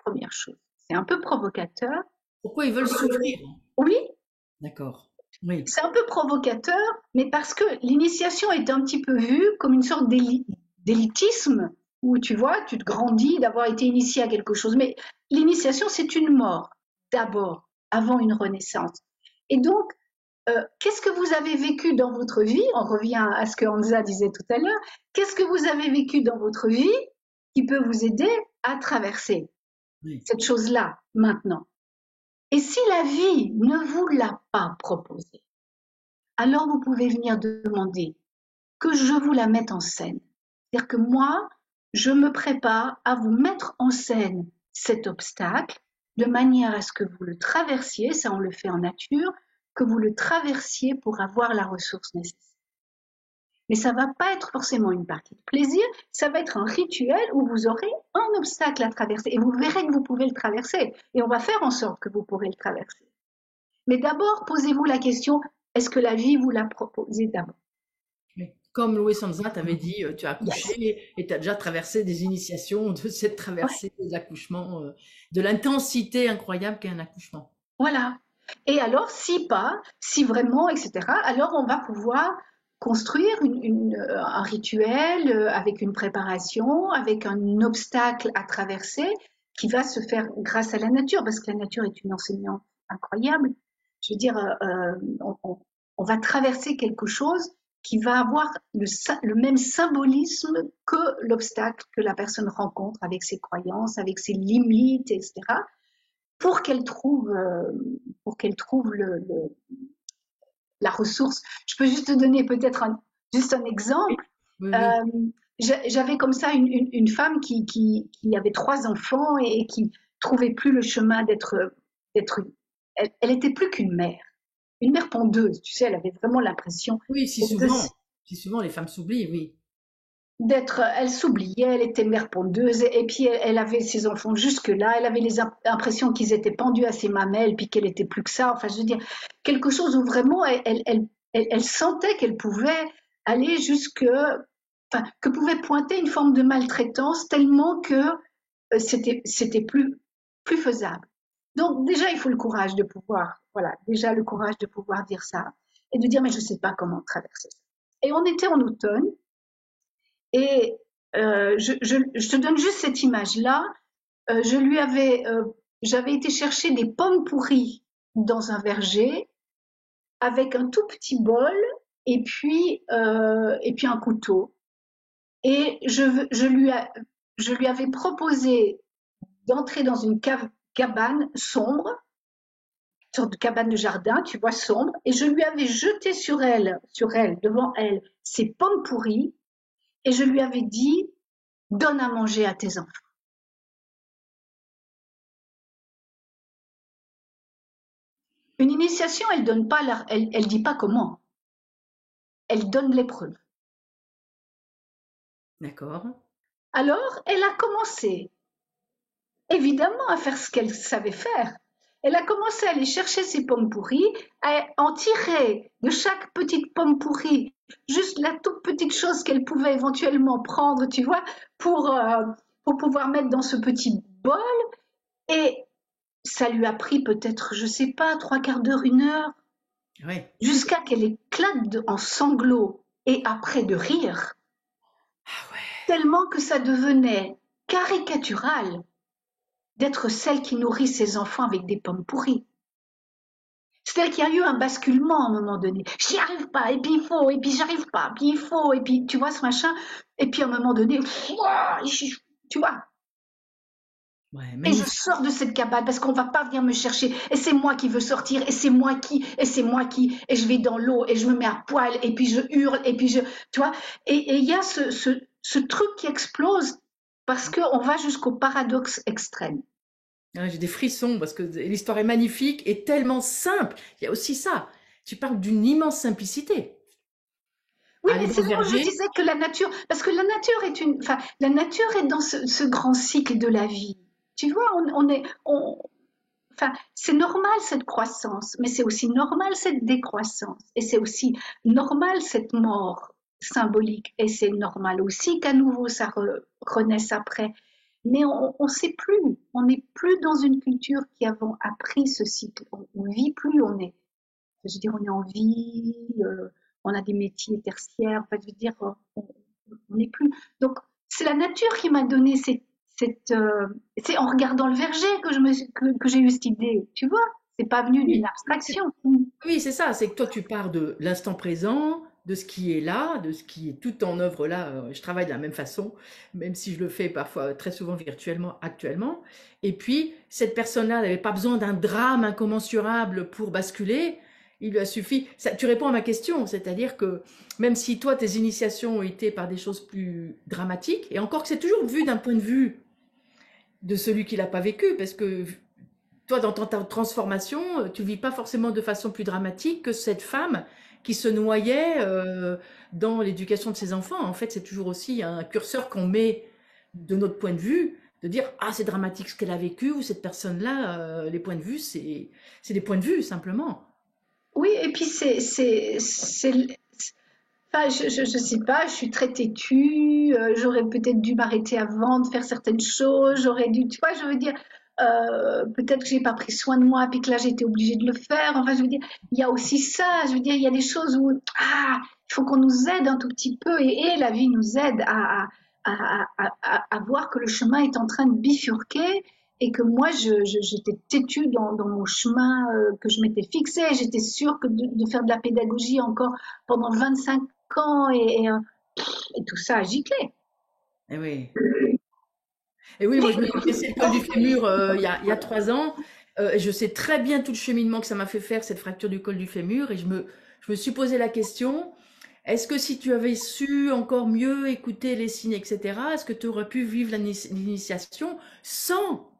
Première chose. C'est un peu provocateur. Pourquoi ils veulent souffrir? Oui, D'accord. Oui. c'est un peu provocateur, mais parce que l'initiation est un petit peu vue comme une sorte d'élitisme, où tu vois, tu te grandis d'avoir été initié à quelque chose. Mais l'initiation, c'est une mort, d'abord, avant une renaissance. Et donc, qu'est-ce que vous avez vécu dans votre vie? On revient à ce que Hamza disait tout à l'heure. Qu'est-ce que vous avez vécu dans votre vie qui peut vous aider à traverser Oui. cette chose-là maintenant? Et si la vie ne vous l'a pas proposé, alors vous pouvez venir demander. que je vous la mette en scène. C'est-à-dire que moi, je me prépare à vous mettre en scène cet obstacle de manière à ce que vous le traversiez, ça on le fait en nature, que vous le traversiez pour avoir la ressource nécessaire. Mais ça va pas être forcément une partie de plaisir, ça va être un rituel où vous aurez un obstacle à traverser et vous verrez que vous pouvez le traverser et on va faire en sorte que vous pourrez le traverser. Mais d'abord, posez-vous la question, est-ce que la vie vous l'a proposé d'abord? Mais comme Louis Sanza t'avait dit, tu as Yes. accouché et tu as déjà traversé des initiations de cette Ouais, traversée des accouchements, de l'intensité incroyable qu'est un accouchement. voilà. Et alors, si pas, si vraiment, etc., alors on va pouvoir construire un rituel avec une préparation, avec un obstacle à traverser qui va se faire grâce à la nature, parce que la nature est une enseignante incroyable. Je veux dire, on va traverser quelque chose qui va avoir le même symbolisme que l'obstacle que la personne rencontre avec ses croyances, avec ses limites, etc., pour qu'elle trouve, la ressource. Je peux juste te donner peut-être juste un Oui, exemple. oui, oui. Euh, J'avais comme ça une femme qui avait 3 enfants et qui trouvait plus le chemin d'être, elle était plus qu'une mère, une mère pondeuse. Tu sais, elle avait vraiment l'impression Oui, de, si souvent les femmes s'oublient, oui. elle s'oubliait, elle était mère pondeuse, et puis elle avait ses enfants jusque-là, elle avait l'impression qu'ils étaient pendus à ses mamelles, puis qu'elle était plus que ça. Enfin, je veux dire, quelque chose où vraiment elle sentait qu'elle pouvait aller enfin, que pouvait pointer une forme de maltraitance tellement que c'était plus faisable. Donc déjà, il faut le courage de pouvoir, voilà, déjà le courage de pouvoir dire ça et de dire mais je sais pas comment traverser ça. Et on était en automne et je te donne juste cette image-là. J'avais été chercher des pommes pourries dans un verger avec un tout petit bol et puis un couteau. Et je lui avais proposé d'entrer dans une cabane sombre, une sorte de cabane de jardin, tu vois, sombre, et je lui avais jeté devant elle, ces pommes pourries, et je lui avais dit, donne à manger à tes enfants. Une initiation, elle donne pas, elle dit pas comment, elle donne l'épreuve. D'accord. Alors, elle a commencé, évidemment, à faire ce qu'elle savait faire. Elle a commencé à aller chercher ses pommes pourries, à en tirer de chaque petite pomme pourrie juste la toute petite chose qu'elle pouvait éventuellement prendre, tu vois, pour pouvoir mettre dans ce petit bol. Et ça lui a pris peut-être, je sais pas, 3/4 d'heure, 1 heure, Ouais. jusqu'à qu'elle éclate en sanglots et après de rire, Ah ouais. tellement que ça devenait caricatural d'être celle qui nourrit ses enfants avec des pommes pourries. C'est-à-dire qu'il y a eu un basculement à un moment donné. J'y arrive pas, et puis il faut, et puis j'arrive pas, puis il faut, et puis tu vois ce machin, et puis à un moment donné, tu vois. Ouais, Et je magnifique. sors de cette cabane parce qu'on va pas venir me chercher. Et c'est moi qui veux sortir. Et c'est moi qui. Et c'est moi qui. Et je vais dans l'eau et je me mets à poil. Et puis je hurle. Et puis je. Tu vois. Et il y a ce truc qui explose parce qu'on va jusqu'au paradoxe extrême. Ah, j'ai des frissons parce que l'histoire est magnifique et tellement simple. Il y a aussi ça. Tu parles d'une immense simplicité. Oui, Aller mais dans c'est le là où je verger, disais que la nature, parce que la nature est enfin, la nature est dans ce grand cycle de la vie. Tu vois, enfin, c'est normal cette croissance, mais c'est aussi normal cette décroissance, et c'est aussi normal cette mort symbolique, et c'est normal aussi qu'à nouveau ça renaisse après. Mais on sait plus, on n'est plus dans une culture qui avons appris ce cycle. On vit plus, je veux dire, on est en vie, on a des métiers tertiaires, enfin, je veux dire, on n'est plus. Donc, c'est la nature qui m'a donné c'est en regardant le verger que j'ai eu cette idée, tu vois. C'est pas venu d'une oui. abstraction. Oui, c'est ça, c'est que toi tu pars de l'instant présent, de ce qui est là, de ce qui est tout en œuvre là. Je travaille de la même façon, même si je le fais parfois très souvent virtuellement actuellement. Et puis, cette personne-là n'avait pas besoin d'un drame incommensurable pour basculer. Il lui a suffi. Tu réponds à ma question, c'est-à-dire que même si toi, tes initiations ont été par des choses plus dramatiques, et encore que c'est toujours vu d'un point de vue de celui qui l'a pas vécu, parce que toi, dans ta transformation, tu vis pas forcément de façon plus dramatique que cette femme qui se noyait dans l'éducation de ses enfants. En fait, c'est toujours aussi un curseur qu'on met de notre point de vue, de dire ah c'est dramatique ce qu'elle a vécu ou cette personne-là. Les points de vue, c'est des points de vue simplement. Oui, et puis enfin, je sais pas, je suis très têtue, j'aurais peut-être dû m'arrêter avant de faire certaines choses, j'aurais dû, tu vois, je veux dire, peut-être que j'ai pas pris soin de moi, puis que là j'étais obligée de le faire. Enfin, je veux dire, il y a aussi ça, je veux dire, il y a des choses où, il faut qu'on nous aide un tout petit peu, et la vie nous aide à voir que le chemin est en train de bifurquer, et que moi, j'étais têtue dans mon chemin que je m'étais fixé. J'étais sûre que de faire de la pédagogie encore pendant 25 ans et tout ça a giclé. Eh oui. Et oui, moi je me suis blessé le col du fémur il y a 3 ans. Et je sais très bien tout le cheminement que ça m'a fait faire, cette fracture du col du fémur. Et je me suis posé la question, est-ce que si tu avais su encore mieux écouter les signes, etc., est-ce que tu aurais pu vivre l'initiation sans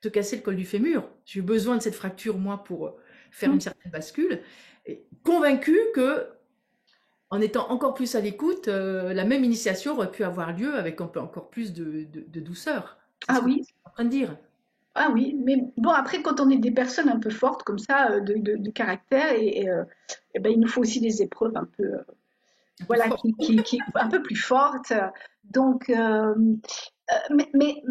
te casser le col du fémur? J'ai eu besoin de cette fracture, moi, pour faire une certaine bascule. Et convaincu que, en étant encore plus à l'écoute, la même initiation aurait pu avoir lieu avec encore plus de douceur. C'est Ah ce que tu oui, es en train de dire. ah oui, mais bon, après, quand on est des personnes un peu fortes comme ça, de caractère, et ben, il nous faut aussi des épreuves un peu, Un peu voilà, fort. un peu plus fortes. Donc, mais, mais,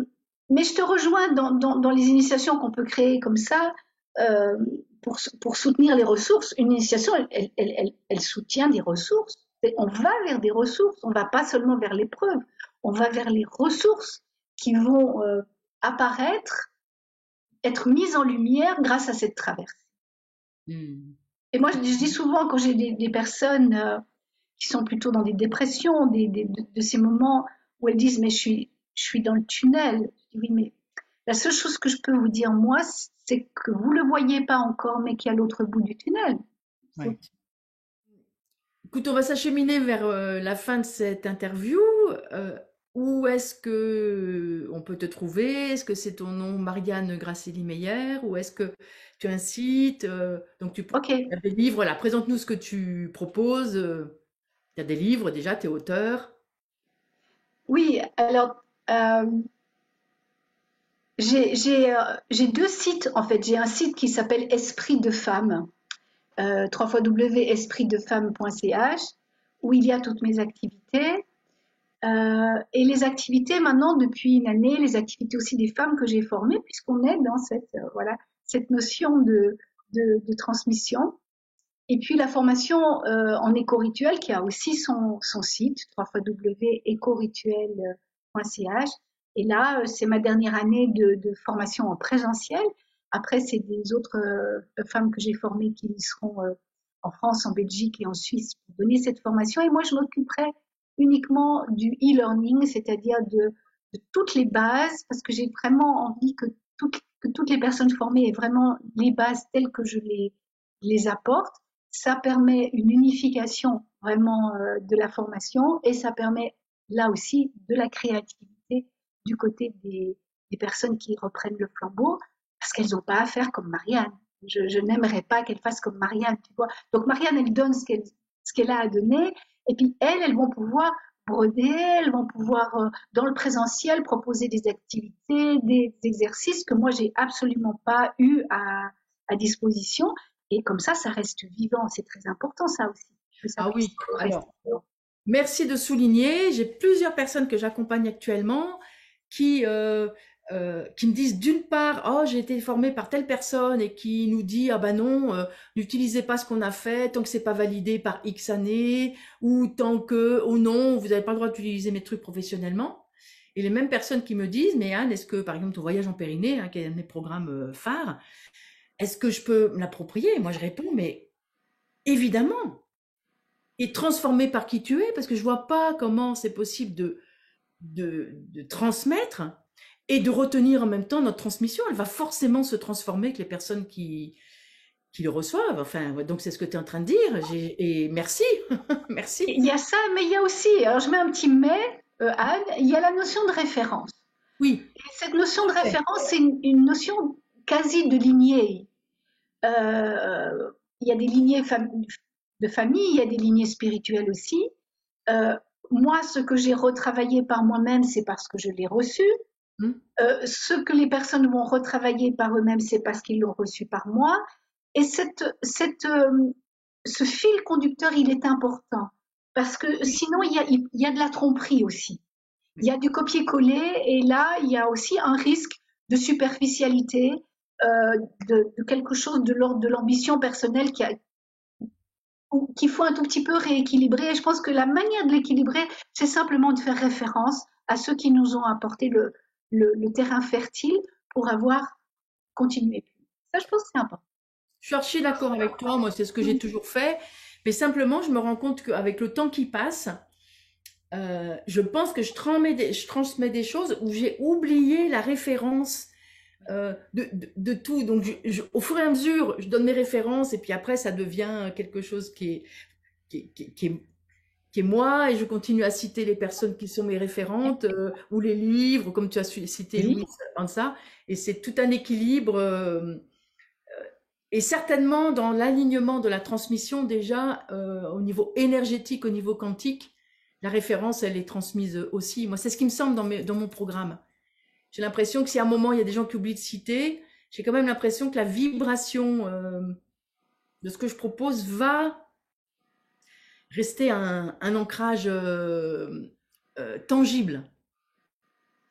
mais je te rejoins dans les initiations qu'on peut créer comme ça euh, pour soutenir les ressources. Une initiation, elle soutient des ressources. On va vers des ressources, on ne va pas seulement vers l'épreuve, on va vers les ressources qui vont apparaître, être mises en lumière grâce à cette traversée. Hmm. Et moi, je dis souvent quand j'ai des personnes qui sont plutôt dans des dépressions, de ces moments où elles disent mais je suis dans le tunnel. Je dis oui mais la seule chose que je peux vous dire moi c'est que vous le voyez pas encore mais qu'il y a l'autre bout du tunnel. Ouais. Écoute, on va s'acheminer vers la fin de cette interview. Euh, Où est-ce que on peut te trouver? Est-ce que c'est ton nom Marianne Graceli Meyer? Ou est-ce que tu as un site? Donc tu Ok, as des livres, là, présente-nous ce que tu proposes. Tu as des livres déjà, tu es auteur. oui alors j'ai deux sites en fait. J'ai un site qui s'appelle Esprit de femme, www.espritdefemme.ch où il y a toutes mes activités. Et les activités maintenant, depuis une année, les activités aussi des femmes que j'ai formées, puisqu'on est dans voilà, cette notion de transmission. Et puis la formation en éco-rituel qui a aussi son site, www.ecorituel.ch. Et là, c'est ma dernière année de formation en présentiel. Après, c'est des autres femmes que j'ai formées qui seront en France, en Belgique et en Suisse pour donner cette formation. Et moi, je m'occuperai uniquement du e-learning, c'est-à-dire de toutes les bases, parce que j'ai vraiment envie que toutes les personnes formées aient vraiment les bases telles que je les apporte. Ça permet une unification vraiment de la formation et ça permet là aussi de la créativité du côté des personnes qui reprennent le flambeau parce qu'elles n'ont pas à faire comme Marianne. Je n'aimerais pas qu'elles fassent comme Marianne, tu vois. Donc Marianne, elle donne ce qu'elle a à donner et puis elles vont pouvoir broder, elles vont pouvoir dans le présentiel proposer des activités, des exercices que moi j'ai absolument pas eu à disposition et comme ça reste vivant. C'est très important, ça aussi. Que ça Ah puisse oui, rester alors, vivant. merci de souligner. J'ai plusieurs personnes que j'accompagne actuellement qui, qui me disent d'une part, oh, j'ai été formée par telle personne et qui nous dit, ah ben non, n'utilisez pas ce qu'on a fait tant que c'est pas validé par X années ou tant que, oh non, vous n'avez pas le droit d'utiliser mes trucs professionnellement. Et les mêmes personnes qui me disent, mais Anne, est-ce que, par exemple, ton voyage en Périnée, hein, qui est un de mes programmes phares, est-ce que je peux me l'approprier? Moi, je réponds, mais évidemment, et transformer par qui tu es, parce que je vois pas comment c'est possible de transmettre et de retenir en même temps notre transmission. Elle va forcément se transformer avec les personnes qui qui le reçoivent. Enfin, ouais, donc c'est ce que tu es en train de dire. Et merci, merci. Il y a ça, mais il y a aussi, alors je mets un petit mais, Anne, il y a la notion de référence. Oui, Et cette notion tout de à fait. référence, c'est une notion quasi de lignée. Il y a des lignées de famille, il y a des lignées spirituelles aussi. Euh, Moi, ce que j'ai retravaillé par moi-même, c'est parce que je l'ai reçu. Hmm. Ce que les personnes vont retravailler par eux-mêmes, c'est parce qu'ils l'ont reçu par moi. Et ce fil conducteur, il est important. Parce que sinon, il y a de la tromperie aussi. Il y a du copier-coller et là, il y a aussi un risque de superficialité, de quelque chose de l'ordre de l'ambition personnelle qu'il faut un tout petit peu rééquilibrer. Et je pense que la manière de l'équilibrer, c'est simplement de faire référence à ceux qui nous ont apporté le terrain fertile pour avoir continué. Ça, je pense que c'est important. Je suis archi d'accord avec toi. Moi, c'est ce que j'ai toujours fait. Mais simplement, je me rends compte qu'avec le temps qui passe, je pense que je transmets des choses où j'ai oublié la référence de tout. Donc, au fur et à mesure, je donne mes références et puis après, ça devient quelque chose qui est moi et je continue à citer les personnes qui sont mes référentes ou les livres, comme tu as cité Oui. Louis Ansa. Et c'est tout un équilibre. Et certainement dans l'alignement de la transmission, déjà, au niveau énergétique, au niveau quantique, la référence, elle est transmise aussi. Moi, c'est ce qui me semble dans mon programme. J'ai l'impression que si à un moment, il y a des gens qui oublient de citer, j'ai quand même l'impression que la vibration de ce que je propose va rester un ancrage tangible.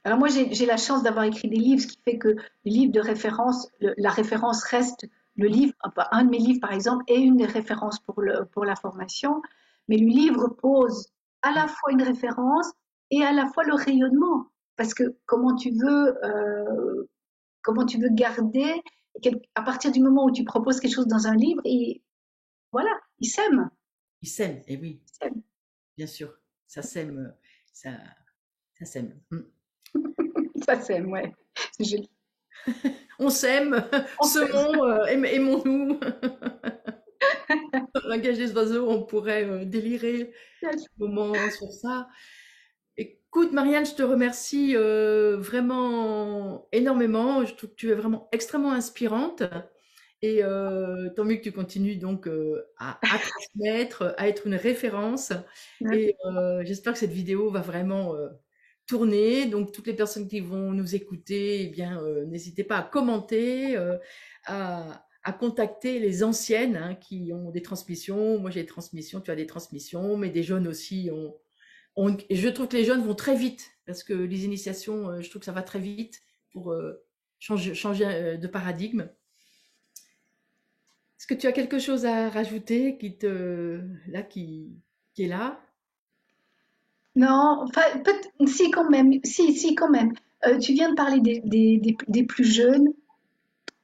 Alors moi, j'ai la chance d'avoir écrit des livres, ce qui fait que le livre de référence, la référence reste le livre, enfin, un de mes livres par exemple, est une des références pour la formation, mais le livre pose à la Ouais. fois une référence et à la fois le rayonnement, parce que comment tu veux garder, à partir du moment où tu proposes quelque chose dans un livre, et voilà, il sème. Ils s'aiment, et oui, Il sème. bien sûr. Ça sème, ça, ça sème. Mm. Ça sème, ouais. C'est joli. On s'aime, On sème. semons, aimons-nous. Dans le langage des oiseaux, on pourrait délirer un moment sur ça. Écoute, Marianne, je te remercie vraiment énormément. Je trouve que tu es vraiment extrêmement inspirante. Et tant mieux que tu continues donc à transmettre, à être une référence. Merci. Et j'espère que cette vidéo va vraiment tourner. Donc, toutes les personnes qui vont nous écouter, eh bien, n'hésitez pas à commenter, à contacter les anciennes hein, qui ont des transmissions. Moi, j'ai des transmissions, tu as des transmissions, mais des jeunes aussi et je trouve que les jeunes vont très vite parce que les initiations, je trouve que ça va très vite pour changer de paradigme. Est-ce que tu as quelque chose à rajouter qui est là? Non, enfin, si quand même, si quand même. Tu viens de parler des plus jeunes,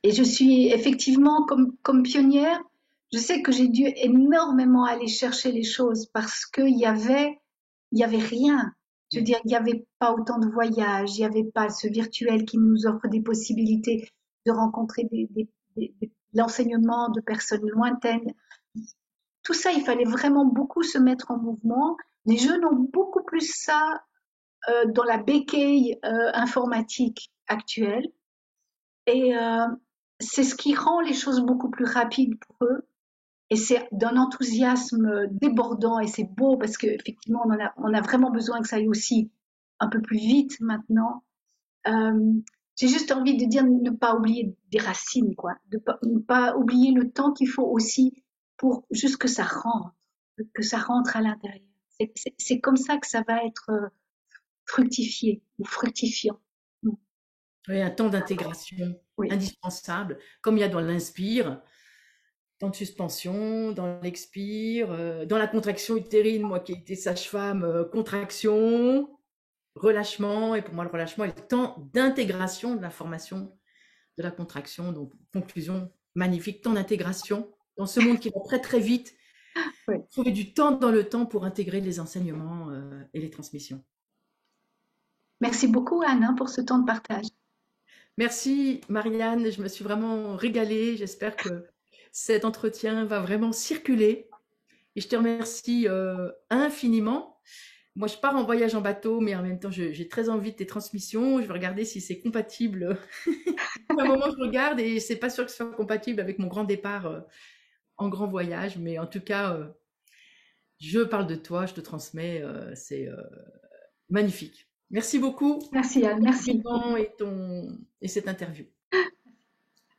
et je suis effectivement comme pionnière. Je sais que j'ai dû énormément aller chercher les choses parce il y avait rien. Je veux Oui. dire, il n'y avait pas autant de voyages, il n'y avait pas ce virtuel qui nous offre des possibilités de rencontrer l'enseignement de personnes lointaines. Tout ça, il fallait vraiment beaucoup se mettre en mouvement. Les jeunes ont beaucoup plus ça dans la béquille informatique actuelle. Et c'est ce qui rend les choses beaucoup plus rapides pour eux. Et c'est d'un enthousiasme débordant et c'est beau parce qu'effectivement, on a vraiment besoin que ça aille aussi un peu plus vite maintenant. Euh, j'ai juste envie de dire ne pas oublier des racines, quoi. Ne pas oublier le temps qu'il faut aussi pour juste que ça rentre à l'intérieur. C'est comme ça que ça va être fructifié ou fructifiant. Mm. Oui, un temps d'intégration Oui. indispensable, comme il y a dans l'inspire, temps de suspension, dans l'expire, dans la contraction utérine, moi qui ai été sage-femme, contraction, relâchement, et pour moi le relâchement est le temps d'intégration de l'information de la contraction. Donc, conclusion, magnifique temps d'intégration dans ce monde qui va très très vite. Oui. Trouver du temps dans le temps pour intégrer les enseignements et les transmissions. Merci beaucoup, Anne, hein, pour ce temps de partage. Merci Marianne, je me suis vraiment régalée. J'espère que cet entretien va vraiment circuler et je te remercie infiniment. Moi, je pars en voyage en bateau, mais en même temps, j'ai très envie de tes transmissions. Je vais regarder si c'est compatible. Pour un moment, je regarde et c'est pas sûr que ce soit compatible avec mon grand départ en grand voyage, mais en tout cas, je parle de toi, je te transmets, c'est magnifique. Merci beaucoup Merci Anne, pour ton merci. compliment et cette interview.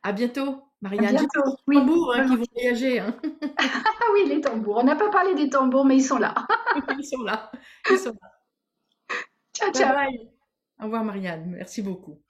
À bientôt, À Marianne. J'ai bientôt. pas de Oui, tambours hein, qui vraiment. vont voyager. Hein. Ah oui, les tambours. On n'a pas parlé des tambours, mais ils sont là. Ils sont là. Ils sont là. Ciao, Bye ciao. bye. Au revoir, Marianne. Merci beaucoup.